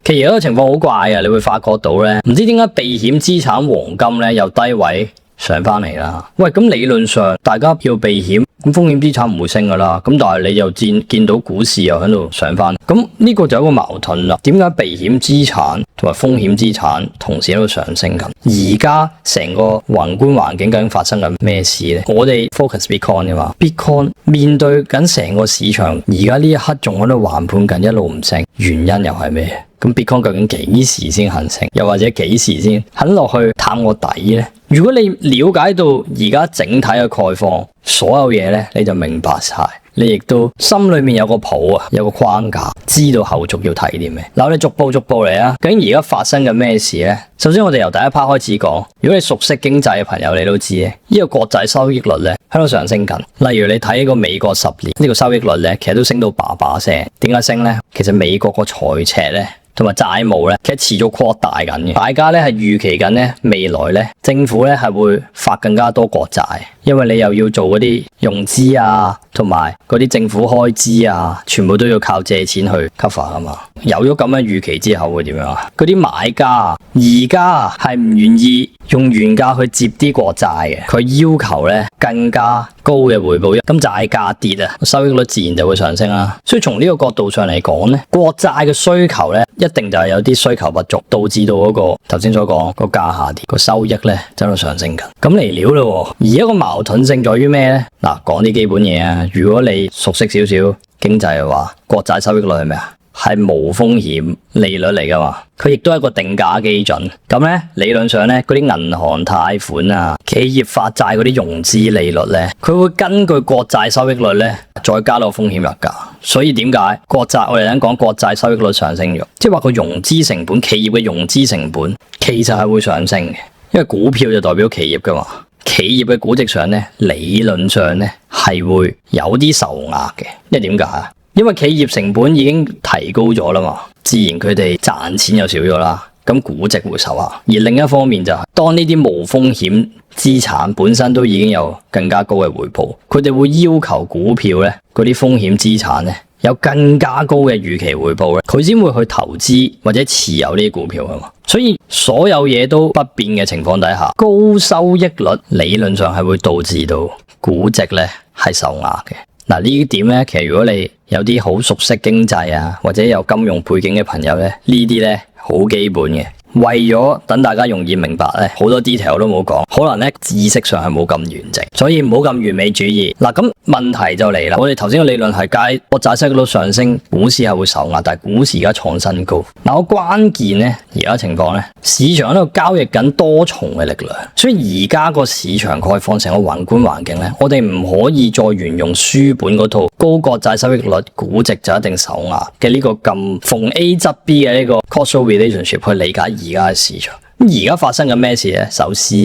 其實有個情況好怪啊，你會發覺到咧，唔知點解避險資產黃金咧由低位上翻嚟啦。喂，咁理論上大家要避險，咁風險資產唔會升噶啦。咁但係你又見到股市又喺度上翻，咁呢個就有一個矛盾啦。點解避險資產同埋風險資產同時喺度上升緊？而家成個宏觀環境究竟發生緊咩事咧？我哋 focus Bitcoin 嘅嘛 ，Bitcoin 面對緊成個市場，而家呢一刻仲喺度橫盤緊，一路唔升，原因又係咩？咁 Bitcoin 究竟幾時先肯升？又或者幾時先肯落去探個底呢？如果你了解到而家整體嘅概況，所有嘢呢，你就明白晒，你亦都心裏面有個譜啊，有個框架，知道後續要睇啲咩。嗱，我哋逐步嚟啊。究竟而家發生緊咩事呢？首先我哋由第一 part 開始講。如果你熟悉經濟嘅朋友，你都知咧，呢個國債收益率呢喺度上升緊。例如你睇呢個美國10年呢個收益率呢，其實都升到叭叭聲。點解升呢？其實美國個財赤呢，同埋債務咧，其實持續擴大緊嘅。大家咧係預期緊咧，未來咧政府咧係會發更加多國債，因為你又要做嗰啲融資啊，同埋嗰啲政府開支啊，全部都要靠借錢去 cover 啊嘛。有咗咁嘅預期之後會點樣啊？嗰啲買家而家係唔願意用原價去接啲國債嘅，佢要求咧更加高嘅回報，咁債價跌啊，收益率自然就會上升啦。所以從呢個角度上嚟講咧，國債嘅需求咧一定就係有啲需求不足，導致到嗰個頭先所講個價下跌，個收益咧就喺度上升緊。咁嚟料咯，而一個矛盾性在於咩咧？嗱，講啲基本嘢啊。如果你熟悉少少經濟嘅話，國債收益率係咩啊？係無風險利率嚟噶嘛，佢亦都係一個定價基準。咁咧理論上咧，嗰啲銀行貸款啊、企業發債嗰啲融資利率咧，佢會根據國債收益率咧再加到風險入價。所以點解國債我哋啱講國債收益率上升咗，即係話個融資成本，企業嘅融資成本其實係會上升嘅，因為股票就代表企業噶嘛。企業嘅估值上咧，理論上咧係會有啲受壓嘅，因為點解啊？因為企業成本已經提高咗啦嘛，自然佢哋賺錢又少咗啦，咁估值會受壓。而另一方面就係，當呢啲無風險資產本身都已經有更加高嘅回報，佢哋會要求股票咧嗰啲風險資產咧有更加高嘅預期回報咧，佢先會去投資或者持有呢啲股票啊嘛。所以所有嘢都不變嘅情況底下，高收益率理論上係會導致到估值咧係受壓嘅。嗱，呢點咧，其實如果你有啲好熟悉經濟啊，或者有金融背景嘅朋友咧，呢啲咧好基本嘅。為咗等大家容易明白咧，好多 detail 都冇講，可能咧知識上係冇咁完整，所以唔好咁完美主義。嗱，咁問題就嚟啦，我哋頭先嘅理論係解國債息率上升，股市係會受壓，但係股市而家創新高。嗱，個關鍵咧，而家情況咧，市場喺度交易緊多重嘅力量，所以而家個市場概況成個宏觀環境咧，我哋唔可以再沿用書本嗰套高國債收益率估值就一定受壓嘅呢個咁逢 A 則 B 嘅呢個 causal relationship 去理解而家嘅市場。咁而家發生緊咩事咧？首先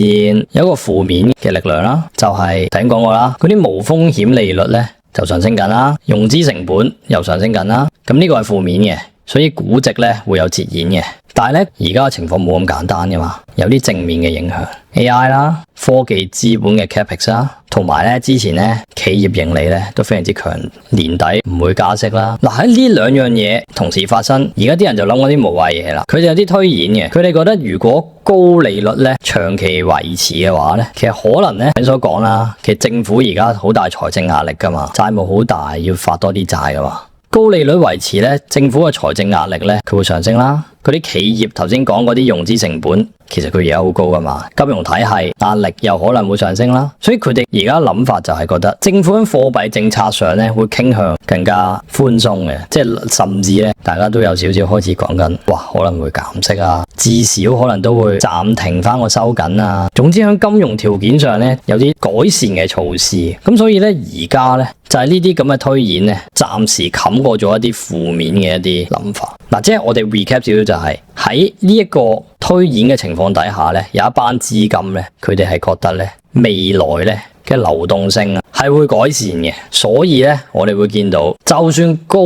有一個負面嘅力量啦，就係頭先講過啦，嗰啲無風險利率咧就上升緊啦，融資成本又上升緊啦。咁呢個係負面嘅，所以估值咧會有折現嘅。但係咧而家嘅情況冇咁簡單噶嘛，有啲正面嘅影響 ，AI 啦、科技資本嘅 capex 啦，同埋咧之前咧企業盈利咧都非常之強，年底唔會加息啦。嗱，喺呢兩樣嘢同時發生，而家啲人就諗嗰啲無謂嘢啦。佢哋有啲推演嘅，佢哋覺得如果高利率咧長期維持嘅話咧，其實可能咧你所講啦，其實政府而家好大財政壓力噶嘛，債務好大，要發多啲債噶嘛。高利率維持咧，政府嘅財政壓力咧，佢會上升啦。嗰啲企業頭先講嗰啲融資成本，其實佢而家好高噶嘛，金融體系壓力又可能會上升啦。所以佢哋而家諗法就係覺得政府喺貨幣政策上咧會傾向更加寬鬆嘅，即係甚至咧大家都有少少開始講緊，哇可能會減息啊，至少可能都會暫停翻個收緊啊。總之喺金融條件上咧有啲改善嘅措施。咁所以咧而家咧就係呢啲咁嘅推演咧，暫時冚過咗一啲負面嘅一啲諗法。嗱，即係我哋 recap 少少就係喺呢一個推演嘅情況底下咧，有一班資金咧，佢哋係覺得咧未來咧嘅流動性啊係會改善嘅，所以咧我哋會見到，就算高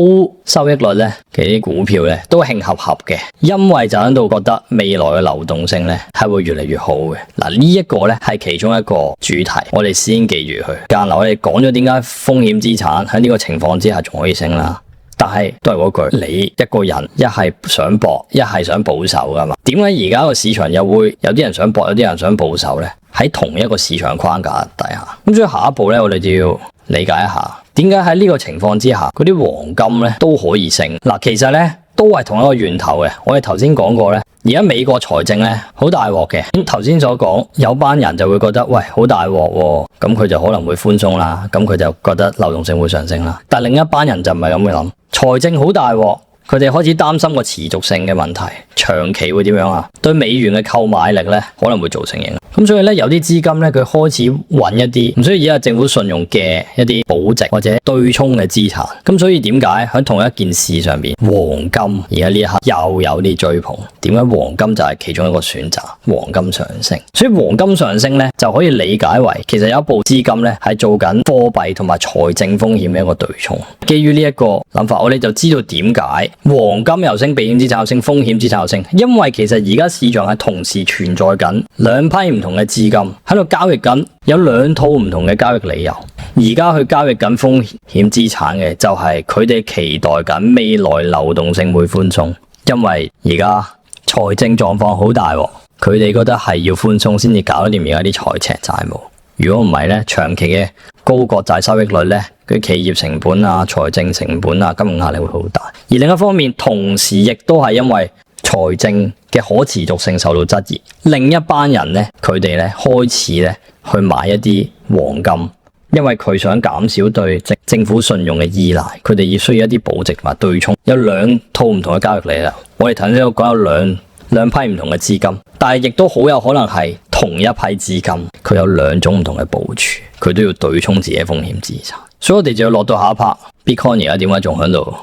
收益率咧嘅啲股票咧都興合合嘅，因為就喺度覺得未來嘅流動性咧係會越嚟越好嘅。嗱，呢一個咧係其中一個主題，我哋先記住佢。嗱，我哋講咗點解風險資產喺呢個情況之下仲可以升啦。但係都係嗰句，你一個人一係想搏，一係想保守噶嘛？點解而家個市場又會有啲人想搏，有啲人想保守呢？喺同一個市場框架底下，咁所以下一步呢，我哋就要理解一下，點解喺呢個情況之下，嗰啲黃金呢都可以升。嗱，其實呢都係同一個源頭嘅。我哋頭先講過呢，而家美國財政呢好大鑊嘅。頭先所講，有班人就會覺得，喂，好大鑊喎，咁佢就可能會寬鬆啦，咁佢就覺得流動性會上升啦。但另一班人就唔係咁嘅諗，財政好大鑊。佢哋開始擔心個持續性嘅問題，長期會點樣啊？對美元嘅購買力咧，可能會造成影響。咁所以咧，有啲資金咧，佢開始揾一啲唔需要依家政府信用嘅一啲保值或者對沖嘅資產。咁所以點解喺同一件事上邊，黃金而家呢一刻又有啲追捧？點解黃金就係其中一個選擇？黃金上升，所以黃金上升咧，就可以理解為其實有一部資金咧係做緊貨幣同埋財政風險嘅一個對沖。基於呢一個諗法，我哋就知道點解黃金又升，避險資產又升，風險資產又升，因為其實而家市場係同時存在緊兩批唔同嘅資金喺度交易緊，有兩套唔同嘅交易理由。而家去交易緊風險資產嘅就係佢哋期待緊未來流動性會寬鬆，因為而家財政狀況好大喎，佢哋覺得係要寬鬆先至搞得掂而家啲財赤債務。如果唔係咧，長期嘅高國債收益率咧，佢企業成本啊、財政成本啊、金融壓力會好大。而另一方面，同時亦都係因為財政嘅可持續性受到質疑，另一班人咧，佢哋咧開始咧去買一啲黃金，因為佢想減少對政府信用嘅依賴，佢哋亦需要一啲保值同埋對沖。有兩套唔同嘅交易理由，我哋頭先都講有兩批唔同嘅資金，但係亦都好有可能係同一批資金，佢有兩種唔同嘅部署，佢都要對沖自己風險資產。所以我哋就要落到下一 part，Bitcoin 而家點解仲喺度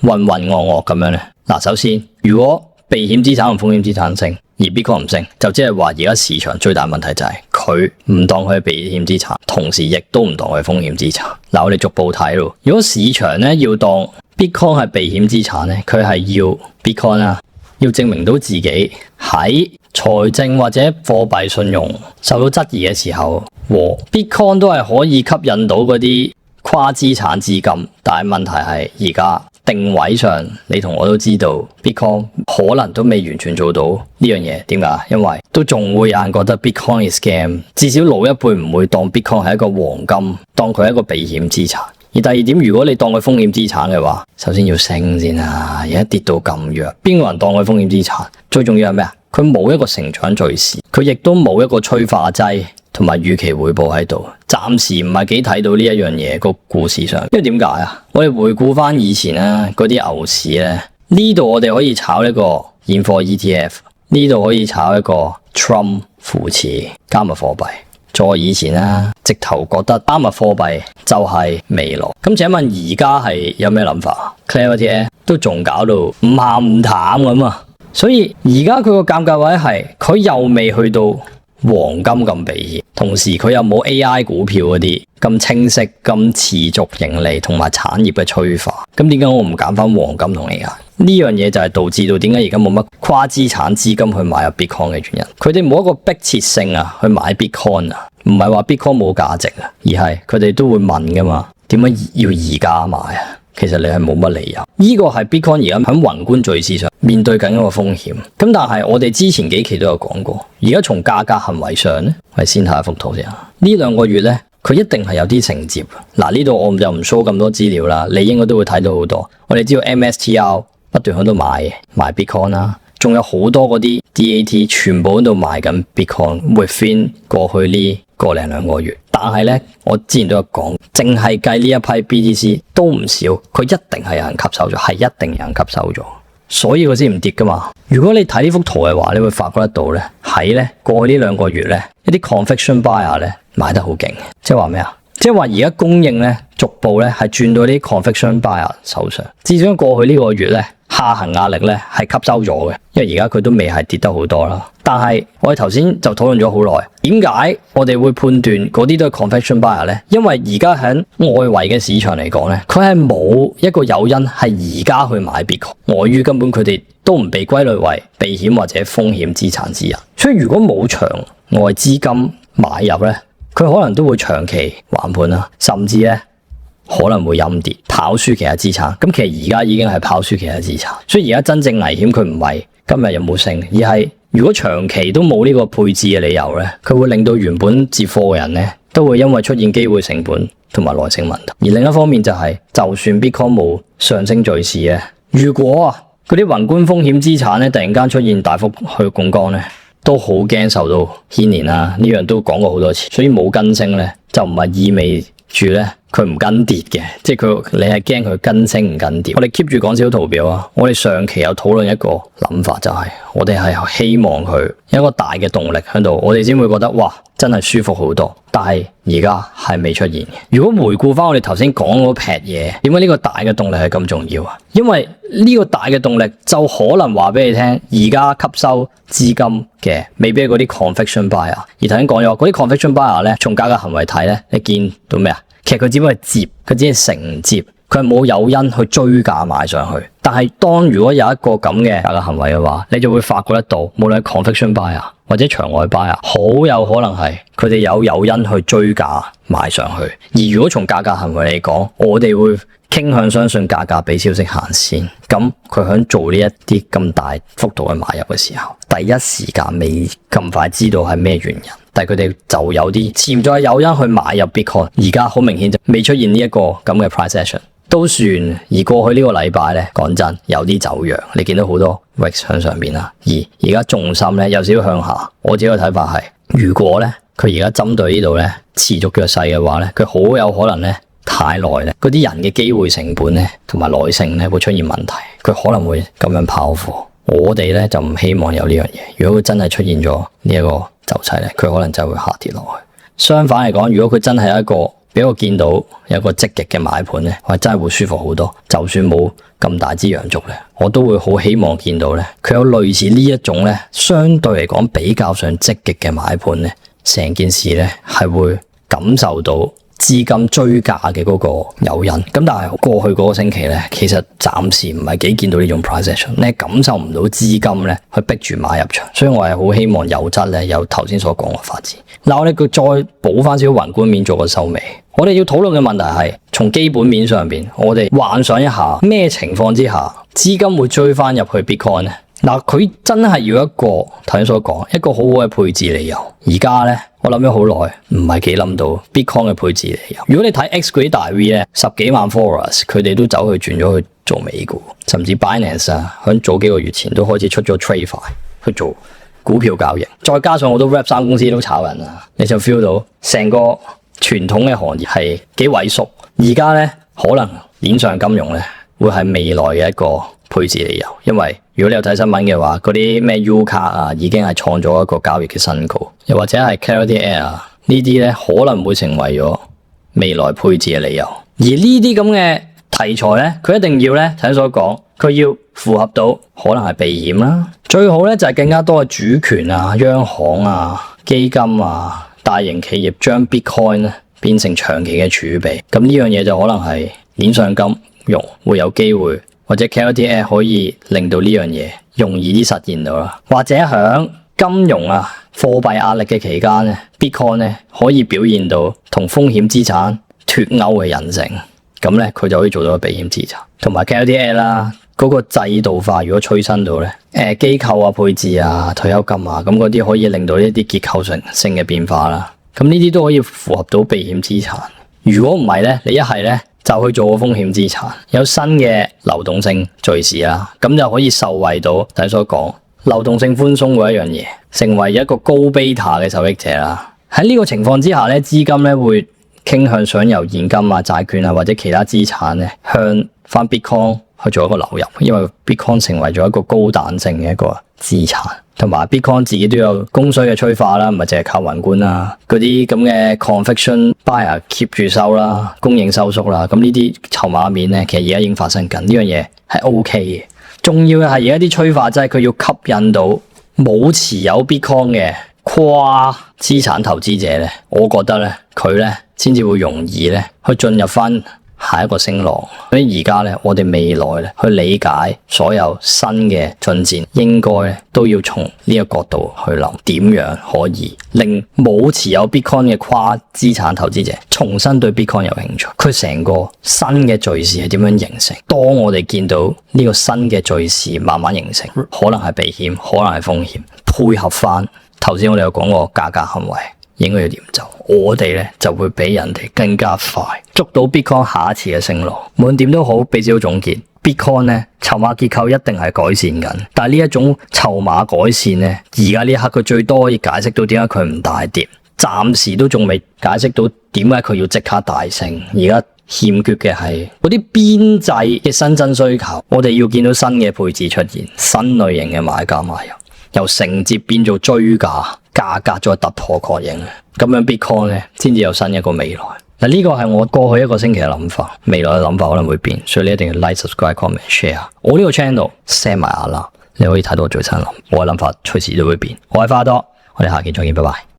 渾渾噩噩咁樣呢？嗱，首先如果避險資產同風險資產升，而 Bitcoin 唔升，就即係話而家市場最大問題就係佢唔當佢係避險資產，同時亦都唔當佢係風險資產。嗱，我哋逐步睇咯。如果市場咧要當 Bitcoin 係避險資產咧，佢係要 Bitcoin 啊，要證明到自己喺財政或者貨幣信用受到質疑嘅時候，Bitcoin 都係可以吸引到嗰啲跨資產資金。但係問題係而家定位上，你同我都知道 Bitcoin 可能都未完全做到呢樣嘢。點解？因為都仲會有人覺得 Bitcoin is scam， 至少老一輩唔會當 Bitcoin 係一個黃金，當佢係一個避險資產。而第二點，如果你當佢風險資產嘅話，首先要升先啦。而家跌到咁弱，邊個人當佢風險資產？最重要係咩啊？佢冇一個成長敘事，佢亦都冇一個催化劑同埋預期回報喺度。暫時唔係幾睇到呢一樣嘢個故事上。因為點解啊？我哋回顧翻以前咧嗰啲牛市咧，呢度我哋可以炒一個現貨 ETF， 呢度可以炒一個 Trump 扶持加密貨幣。再以前啦，直頭覺得加密貨幣就係未來。咁請問而家係有咩諗法 ？Clarity 都仲搞到唔鹹唔淡咁啊！所以而家佢個尷尬位係佢又未去到黃金咁避險，同時佢又冇 AI 股票嗰啲咁清晰、咁持續盈利同埋產業嘅催化。咁點解我唔揀翻黃金同 AI？呢樣嘢就係導致到點解而家冇乜跨資產資金去買入 Bitcoin 嘅原因。佢哋冇一個迫切性啊，去買 Bitcoin 啊，唔係話 Bitcoin 冇價值啊，而係佢哋都會問噶嘛，點解要而家買啊？其實你係冇乜理由。呢個係 Bitcoin 而家喺宏觀敘事上面對緊一個風險。咁但係我哋之前幾期都有講過，而家從價格行為上咧，我哋先睇下幅圖先。呢兩個月咧，佢一定係有啲承接。嗱，呢度我就唔 show 咁多資料啦，你應該都會睇到好多。我哋知道 MSTR 不斷喺度買 Bitcoin 啦，仲有好多嗰啲 DAT 全部喺度賣緊 Bitcoin within 過去呢個零兩個月。但係咧，我之前都有講，淨係計呢一批 BTC 都唔少，佢一定係有人吸收咗，係一定有人吸收咗，所以佢先唔跌噶嘛。如果你睇呢幅圖嘅話，你會發覺得到咧，喺咧過去呢兩個月咧，一啲 conviction buyer 咧買得好勁，即係話咩啊？即係話而家供應咧逐步咧係轉到啲 conviction buyer 手上，至少過去呢個月咧下行壓力咧係吸收咗嘅，因為而家佢都未係跌得好多啦。但係我哋頭先就討論咗好耐，點解我哋會判斷嗰啲都係 conviction buyer 咧？因為而家喺外圍嘅市場嚟講咧，佢係冇一個誘因係而家去買 Bitcoin，礙於根本佢哋都唔被歸類為避險或者風險資產之一。所以如果冇場外資金買入咧，佢可能都會長期橫盤啦，甚至咧可能會陰跌，跑輸其他資產。咁其實而家已經係跑輸其他資產，所以而家真正危險佢唔係今日有冇升，而係如果長期都冇呢個配置嘅理由咧，佢會令到原本接貨嘅人咧都會因為出現機會成本同埋耐性問題。而另一方面就係，就算 Bitcoin 冇上升敘事咧，如果嗰啲宏觀風險資產咧突然間出現大幅去槓桿咧，都好驚受到牽連啦。呢樣都講過好多次，所以冇跟升咧就唔係意味住咧佢唔跟跌嘅，即係你係驚佢跟升唔跟跌。我哋 keep 住講少圖表啊，我哋上期有討論一個諗法，就係我哋係希望佢有一個大嘅動力喺度，我哋先會覺得哇真係舒服好多。但係而家係未出現嘅。如果回顧翻我哋頭先講嗰撇嘢，點解呢個大嘅動力係咁重要啊？因為呢個大嘅動力就可能話俾你聽，而家吸收資金嘅未必係嗰啲 conviction buyer。而頭先講咗嗰啲 conviction buyer 咧，從價格行為睇咧，你見到咩啊？其實佢只不過係接，佢只係承接，佢係冇誘因去追價買上去。但係當如果有一個咁嘅價格行為嘅話，你就會發覺得到，無論係 conviction buyer 或者場外 buyer，好有可能係佢哋有誘因去追價買上去。而如果從價格行為嚟講，我哋會傾向相信價格比消息行先。咁佢響做呢一啲咁大幅度嘅買入嘅時候，第一時間未咁快知道係咩原因，但係佢哋就有啲潛在誘因去買入 Bitcoin。而家好明顯就未出現呢一個咁嘅 price action。都算，而過去呢個禮拜咧，講真有啲走弱，你見到好多 VIX 向上邊啦，而家重心咧有少少向下。我自己嘅睇法係，如果咧佢而家針對呢度咧持續弱勢嘅話咧，佢好有可能咧太耐咧，嗰啲人嘅機會成本咧同埋耐性咧會出現問題，佢可能會咁樣拋貨。我哋咧就唔希望有呢樣嘢。如果佢真係出現咗呢一個走勢咧，佢可能就會下跌落去。相反嚟講，如果佢真係一個俾我見到有個積極嘅買盤咧，我真係會舒服好多。就算冇咁大支陽燭咧，我都會好希望見到咧，佢有類似呢一種咧，相對嚟講比較上積極嘅買盤咧，成件事咧係會感受到資金追價嘅嗰個誘因。咁但係過去嗰個星期咧，其實暫時唔係幾見到呢種 price action，你感受唔到資金咧去逼住買入場，所以我係好希望有質咧有頭先所講嘅發展。嗱，我哋再補翻少少宏觀面做個收尾。我哋要討論嘅問題係從基本面上邊，我哋幻想一下咩情況之下資金會追翻入去 Bitcoin 咧？嗱，佢真係要一個頭先所講一個好好嘅配置理由。而家咧，我諗咗好耐，唔係幾諗到 Bitcoin 嘅配置理由。如果你睇 X 嗰啲大 V 咧，10幾萬 followers，佢哋都走去轉咗去做美股，甚至 Binance 啊，響早幾個月前都開始出咗 TradFi 去做股票交易。再加上好多 Web3 公司都炒人啦，你就 feel 到成個傳統嘅行業係幾萎縮。而家咧，可能鏈上金融咧會係未來嘅一個配置理由，因為如果你有睇新聞嘅話，嗰啲咩 U 卡啊已經係創咗一個交易嘅新高，又或者係 Clarity Air 呢啲咧可能會成為咗未來配置嘅理由。而呢啲咁嘅題材咧，佢一定要咧頭先所講，佢要符合到可能係避險啦，最好咧就係更加多嘅主權啊、央行啊、基金啊、大型企業將 Bitcoin 咧變成長期嘅儲備。咁呢樣嘢就可能係鏈上金融會有機會，或者 Clarity Air 可以令到呢樣嘢容易啲實現到啦。或者響金融啊、貨幣壓力嘅期間咧 ，Bitcoin 咧可以表現到同風險資產脫鈎嘅韌性，咁咧佢就可以做到避險資產。同埋 Clarity Air 啦，嗰個制度化如果催生到咧，機構啊、配置啊、退休金啊，咁嗰啲可以令到呢啲結構性嘅變化啦。咁呢啲都可以符合到避險資產。如果唔係咧，你一係咧就去做個風險資產，有新嘅流動性敘事啦，咁就可以受惠到頭先所講流動性寬鬆嗰一樣嘢，成為一個高 beta 嘅受益者啦。喺呢個情況之下咧，資金咧會傾向想由現金啊、債券啊或者其他資產咧向翻 Bitcoin 去做一個流入，因為 Bitcoin 成為咗一個高彈性嘅一個資產。同埋 Bitcoin 自己都有供需嘅催化啦，唔係淨係靠宏觀啦，嗰啲咁嘅 conviction buyer keep 住收啦，供應收縮啦，咁呢啲籌碼面咧，其實而家已經發生緊，呢樣嘢係 OK 嘅。重要嘅係而家啲催化劑，佢要吸引到冇持有 Bitcoin 嘅跨資產投資者咧，我覺得咧佢咧先至會容易咧去進入翻下一個升浪。所以而家咧，我哋未來咧去理解所有新嘅進展，應該咧都要從呢個角度去諗，點樣可以令冇持有 Bitcoin 嘅跨資產投資者重新對 Bitcoin 有興趣。佢成個新嘅敘事係點樣形成？當我哋見到呢個新嘅敘事慢慢形成，可能係避險，可能係風險，配合翻頭先我哋有講過價格行為應該要點走，我哋咧就會比人哋更加快捉到 Bitcoin 下一次嘅升浪。無論點都好，俾少少總結。Bitcoin 咧籌碼結構一定係改善緊，但係呢一種籌碼改善咧，而家呢一刻佢最多可以解釋到點解佢唔大跌，暫時都仲未解釋到點解佢要即刻大升。而家欠缺嘅係嗰啲邊際嘅新增需求，我哋要見到新嘅配置出現，新類型嘅買家買入，由承接變做追價，價格再突破確認，咁樣 Bitcoin 咧先至有新一個未來。嗱，呢個係我過去一個星期嘅諗法，未來嘅諗法可能會變，所以你一定要 like、subscribe、comment、share。我呢個 channel set 埋啦，你可以睇到我最新諗，我嘅諗法隨時都會變。我係花多，我哋下期再見，拜拜。